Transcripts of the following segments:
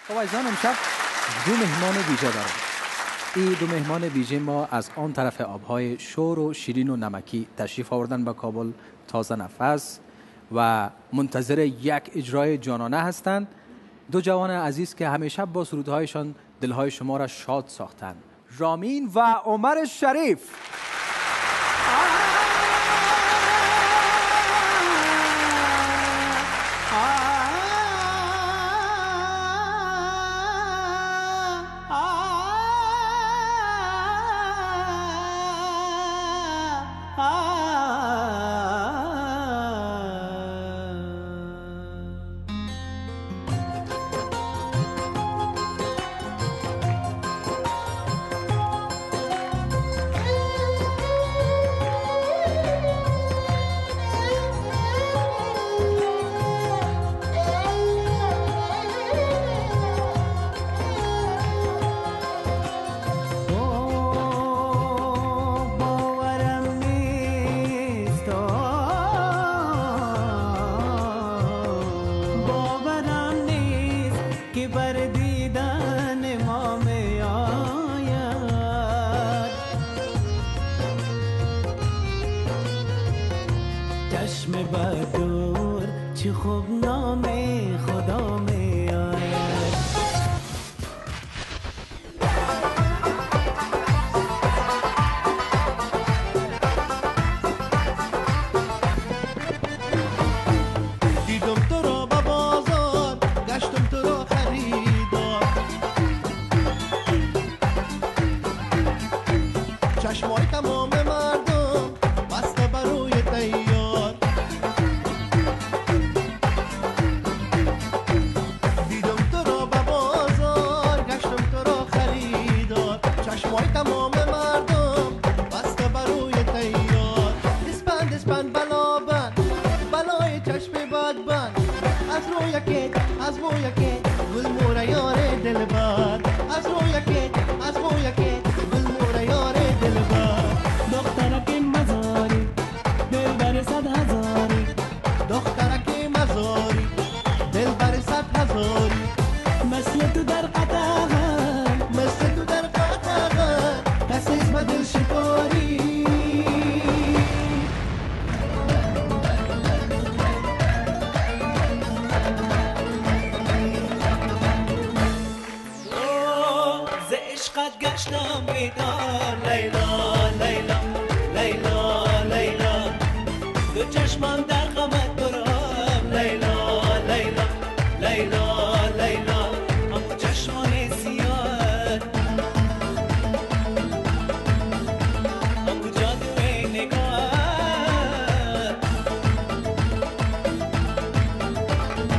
خب عزیزان، امشب دو مهمان ویژه دارم. این دو مهمان ویژه ما از آن طرف آبهای شور و شیرین و نمکی تشریف آوردن به کابل تازه نفس و منتظر یک اجرای جانانه هستند. دو جوان عزیز که همیشه با سرودهایشان دلهای شما را شاد ساختند. رامین و عمر شریف. چشم بدور چه خوب نام خدا می آید. دیدم تو را به بازار، گشتم تو را خریدار، چشمای تمام مردم بسته بروی تیار. دیدم تو را به بازار، گشتم تو را خریدار، چشمای تمام مردم بسته بروی تیار. اسپند اسپند بلا بند، بلای چشم بد بند، از رویکت از مویکت گل مور یار دلبر، از رویکت از مویکت گل مور یار دلبر. دخترک مزاری دل بر 100,000، دخترک مزاری دل بر 100,000، مثل تو در قطعه، مثل تو در قطعه، کسی اسم دل شکاری. ز عشقت گشتم بیدار لیلا لیلا لیلا لیلا، دو چشمم در غمت برام لیلا لیلا لیلا لیلا، اما چشمان سیاه اما جادوی نگاه،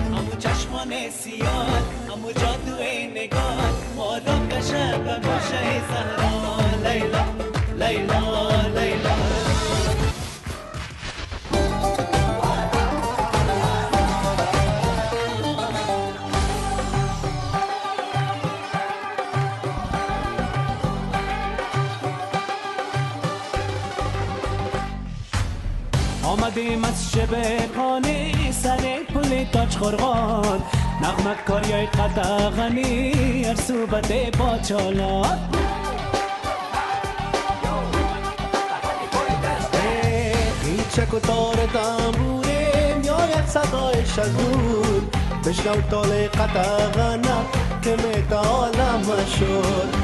اما چشمان سیاه اما جادوی نگاه، ما را کشد به گوشه صحرا لیلا لیلا لیلا. آمدیم از شب خانه سر پل تاج خرغان، نغمت کاریای قطغنی هر صوبت باچالان. هیچک و تار تنبوره میاید صدایش از دور، بشنو تال قطغنه که میتالم شد.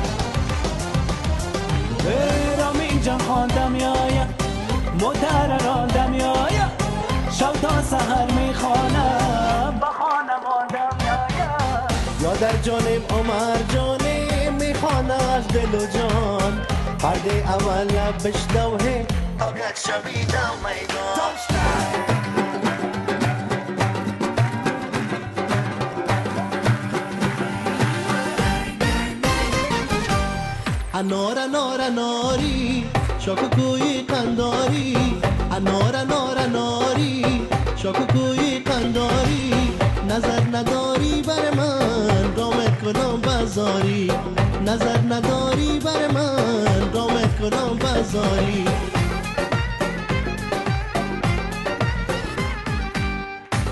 رامین جان خواندم میاید، مدر راندم میاید، شب تا سحر میخوانم با خانم آدم میاید. یا در جانب عمر جانب میخوانه از دل و جان، پرده اول بشنوه تا گت شویدم میدان. انار انار اناری شاکوکوی قنداری، انار انار اناری شاکوکوی قنداری، نظر نداری بر من رامت کنم بازاری، نظر نداری بر من رامت کنم بازاری.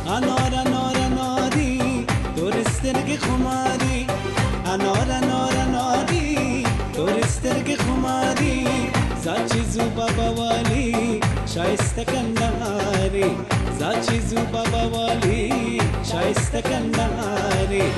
انار انار اناری درست خماری انار انار اناری تورسترگ خماری زاچی زو بابا والی شایسته کنداری زاچی زو بابا والی شایسته کنداری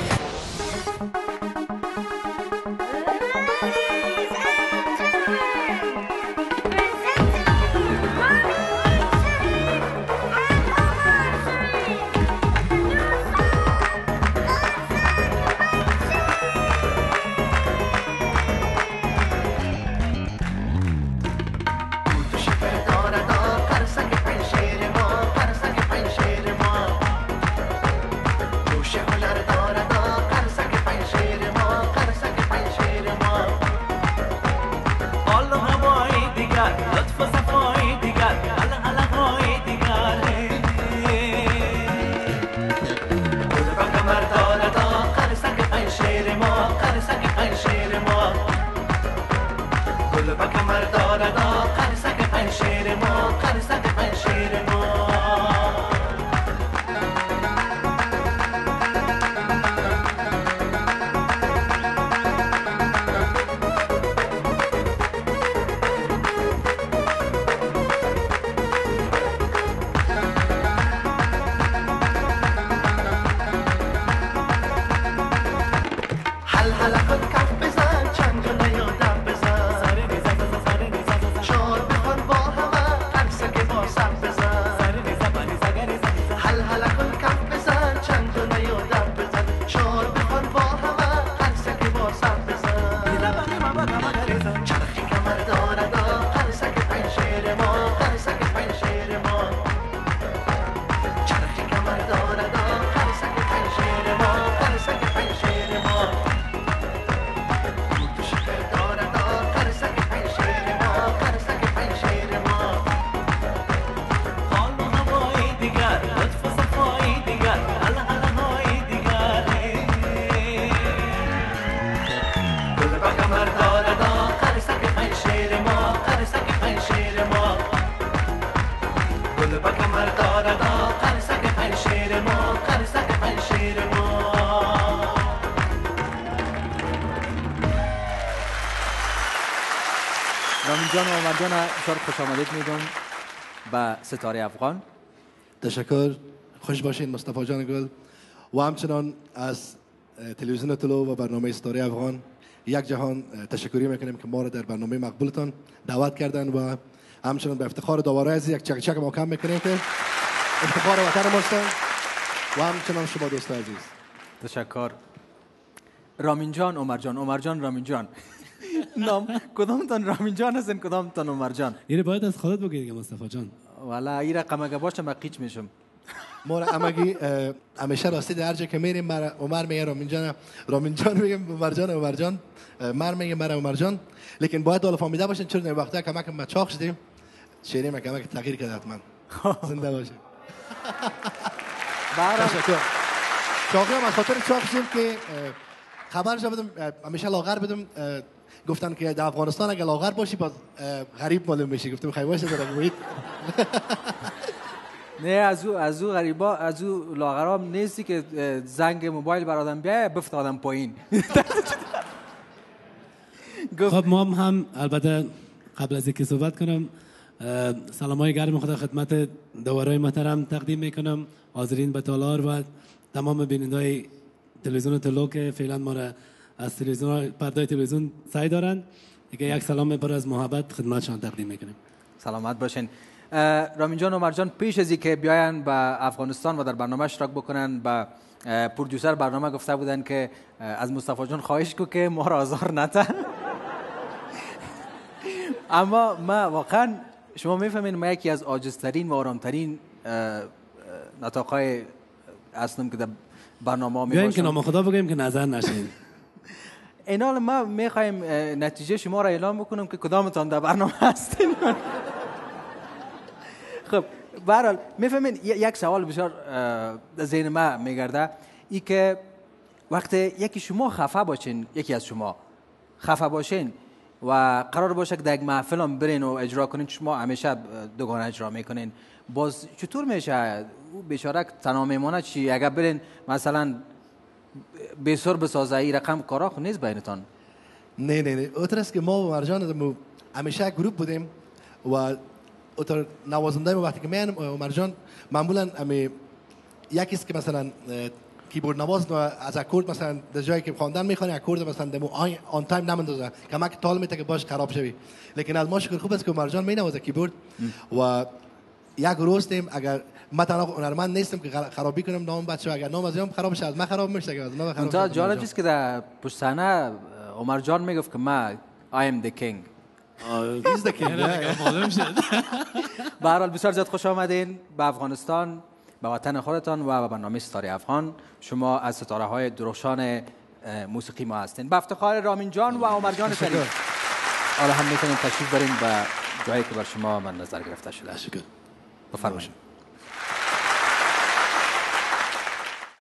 رامین جان و عمر جان بسیار خوش آمدید میگم به ستاره افغان. تشکر، خوش باشین مصطفی جان گل. و همچنان از تلویزیون طلوع و برنامه ستاره افغان یک جهان تشکری میکنیم که ما را در برنامه مقبولتان دعوت کردن و همچنان به افتخار دوباره از یک چکچک محکم میکنیم که افتخار وطن ماستن و همچنان شما دوست عزیز. تشکر. رامین جان، عمر جان، عمر جان، رامین جان. نام کدامتان رامین جان هستین، کدامتان عمر جان؟ اینو باید از خودت بگی دیگه مصطفی جان. والا این رقم اگه باشه من قیچ میشم. ما را امگی همیشه راستی در جا که میریم عمر میگه رامین جان، رامین جان میگم عمر جان، عمر جان مر میگه مرا عمر جان. لیکن باید حالا فهمیده باشین چون این وقتا کمک ما چاق شدیم شیرین ما کمک تغییر کرد حتما. زنده باشه. تشکر. چاقی هم از خاطر چاق شدیم که خبرش بدم همیشه لاغر بدم. گفتن که در افغانستان اگه لاغر باشی باز غریب معلوم میشی. گفتم خیلی باشه در بگویید. نه از او غریبا، از او لاغرام نیستی که زنگ موبایل بر آدم بیایه بفت آدم پایین. خب ما هم البته قبل از اینکه صحبت کنم سلامای گرم خدا خدمت دوارای محترم تقدیم میکنم، حاضرین به تالار و تمام بینندای تلویزیون طلوع که فعلا ما را از تلویزیون پرده تلویزیون سعی دارن. دیگه یک سلام پر از محبت خدمتشان تقدیم میکنیم. سلامت باشین. رامین جان و عمر جان پیش از اینکه بیاین به افغانستان و در برنامه اشتراک بکنن با پرودوسر برنامه گفته بودن که از مصطفی جان خواهش کو که ما را آزار نده. اما ما واقعا شما میفهمین ما یکی از عاجزترین و آرامترین نطاقای هستم که در برنامه بیایم که نام خدا بگیم که نظر نشین. اینال ما میخوایم نتیجه شما را اعلام بکنم که کدامتان در برنامه هستین. خب برحال میفهمین یک سوال بسیار ذهن ما میگرده ای که وقتی یکی شما خفه باشین، یکی از شما خفه باشین و قرار باشه که در یک محفل هم برین و اجرا کنین، شما همیشه دوگانه اجرا میکنین، باز چطور میشه بیچاره تنها میمونه؟ چی اگر برین مثلا بسر بسازه ای رقم کارا خو نیست بینتان؟ نه اوتر است که ما و مرجان همیشه گروپ بودیم و اوتر نوازنده ما وقتی که میان مرجان معمولا یکی است که مثلا کیبورد نواز از اکورد مثلا در جایی که خواندن میخونه اکورد مثلا دمو آن تایم نمیندازه کمک تال میته که باش خراب شوی. لیکن از ما شکر خوب است که مرجان مینوازه کیبورد و یک روستیم اگر ما تنها هنرمند نیستم که خرابی کنم نام بچه اگر نام از خراب شه از من خراب میشه از ما خراب. تا جالب است که در پشت صحنه عمر جان میگفت که ما I am the king. He's the king. به هر حال بسیار زیاد خوش آمدین به افغانستان، به وطن خودتان و به برنامه ستاره افغان. شما از ستاره های درخشان موسیقی ما هستین. به افتخار رامین جان و عمر جان شریف. حالا هم میتونین تشریف برین به جایی که بر شما من نظر گرفته شده. شکر. بفرمایید.